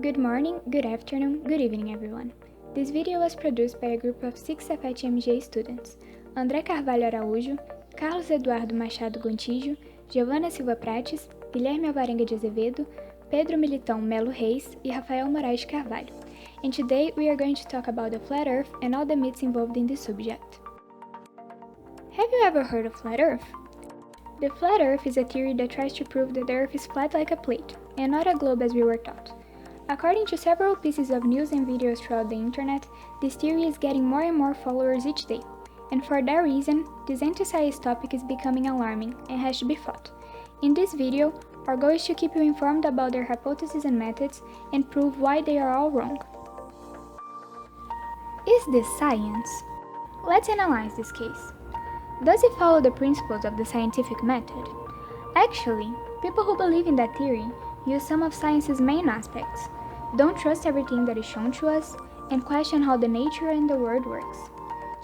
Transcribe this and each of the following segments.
Good morning, good afternoon, good evening everyone. This video was produced by a group of 6 FITMJ students: André Carvalho Araújo, Carlos Eduardo Machado Gontijo, Giovana Silva Prates, Guilherme Alvarenga de Azevedo, Pedro Militão Melo Reis e Rafael Moraes de Carvalho. And today we are going to talk about the flat earth and all the myths involved in this subject. Have you ever heard of flat earth? The flat earth is a theory that tries to prove that the earth is flat like a plate, and not a globe as we were taught. According to several pieces of news and videos throughout the internet, this theory is getting more and more followers each day, and for that reason, this anti-science topic is becoming alarming and has to be fought. In this video, our goal is to keep you informed about their hypotheses and methods and prove why they are all wrong. Is this science? Let's analyze this case. Does it follow the principles of the scientific method? Actually, people who believe in that theory use some of science's main aspects, don't trust everything that is shown to us, and question how the nature and the world works.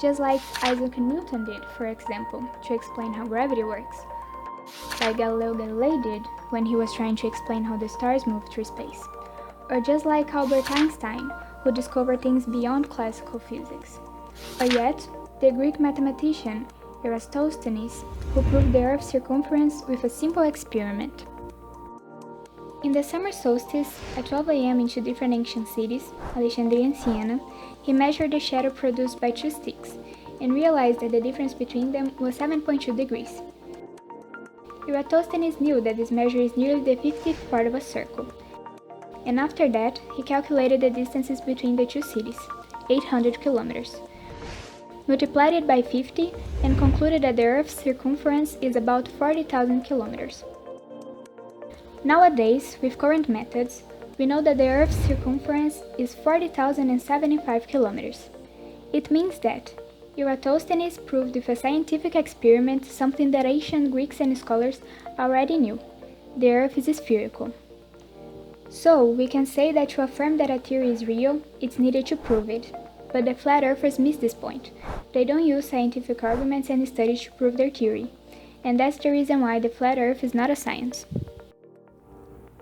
Just like Isaac Newton did, for example, to explain how gravity works. Like Galileo Galilei did when he was trying to explain how the stars move through space. Or just like Albert Einstein, who discovered things beyond classical physics. Or yet, the Greek mathematician Eratosthenes, who proved the Earth's circumference with a simple experiment. In the summer solstice, at 12 a.m. in two different ancient cities, Alexandria and Siena, he measured the shadow produced by two sticks, and realized that the difference between them was 7.2 degrees. Eratosthenes knew that this measure is nearly the 50th part of a circle, and after that, he calculated the distances between the two cities, 800 kilometers. Multiplied it by 50 and concluded that the Earth's circumference is about 40,000 kilometers. Nowadays, with current methods, we know that the Earth's circumference is 40,075 kilometers. It means that Eratosthenes proved with a scientific experiment something that ancient Greeks and scholars already knew: the Earth is spherical. So, we can say that to affirm that a theory is real, it's needed to prove it. But the flat earthers miss this point. They don't use scientific arguments and studies to prove their theory. And that's the reason why the flat earth is not a science.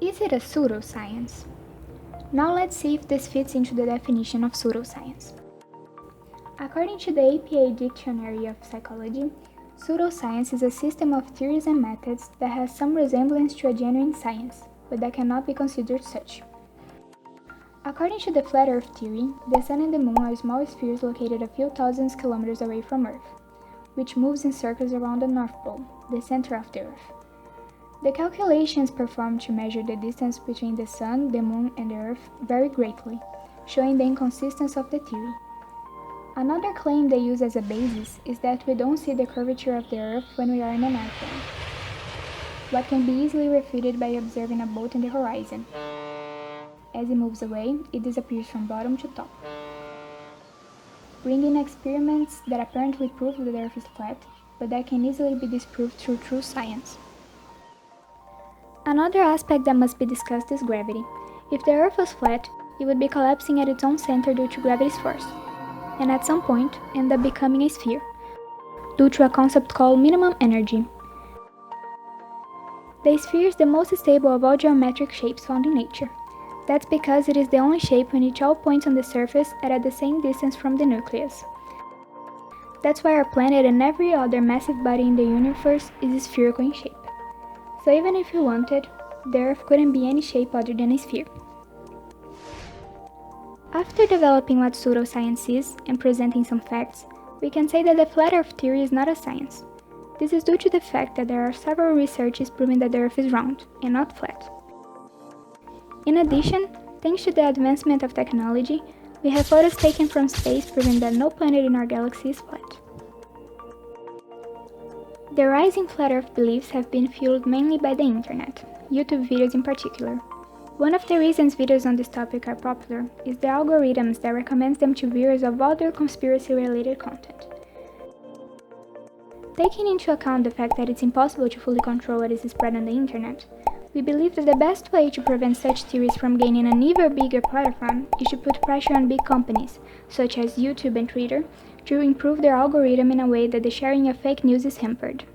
Is it a pseudoscience? Now let's see if this fits into the definition of pseudoscience. According to the APA Dictionary of Psychology, pseudoscience is a system of theories and methods that has some resemblance to a genuine science, but that cannot be considered such. According to the flat earth theory, the sun and the moon are small spheres located a few thousand kilometers away from Earth, which moves in circles around the North Pole, the center of the Earth. The calculations performed to measure the distance between the sun, the moon, and the Earth vary greatly, showing the inconsistency of the theory. Another claim they use as a basis is that we don't see the curvature of the Earth when we are in an airplane, what can be easily refuted by observing a boat in the horizon. As it moves away, it disappears from bottom to top. Bringing experiments that apparently prove that the Earth is flat, but that can easily be disproved through true science. Another aspect that must be discussed is gravity. If the Earth was flat, it would be collapsing at its own center due to gravity's force, and at some point end up becoming a sphere, due to a concept called minimum energy. The sphere is the most stable of all geometric shapes found in nature. That's because it is the only shape in which all points on the surface are at the same distance from the nucleus. That's why our planet and every other massive body in the universe is spherical in shape. So even if you wanted, the Earth couldn't be any shape other than a sphere. After developing what pseudoscience is and presenting some facts, we can say that the flat Earth theory is not a science. This is due to the fact that there are several researches proving that the Earth is round and not flat. In addition, thanks to the advancement of technology, we have photos taken from space proving that no planet in our galaxy is flat. The rise in flat Earth beliefs have been fueled mainly by the internet, YouTube videos in particular. One of the reasons videos on this topic are popular is the algorithms that recommends them to viewers of other conspiracy-related content. Taking into account the fact that it's impossible to fully control what is spread on the internet, we believe that the best way to prevent such theories from gaining an even bigger platform is to put pressure on big companies, such as YouTube and Twitter, to improve their algorithm in a way that the sharing of fake news is hampered.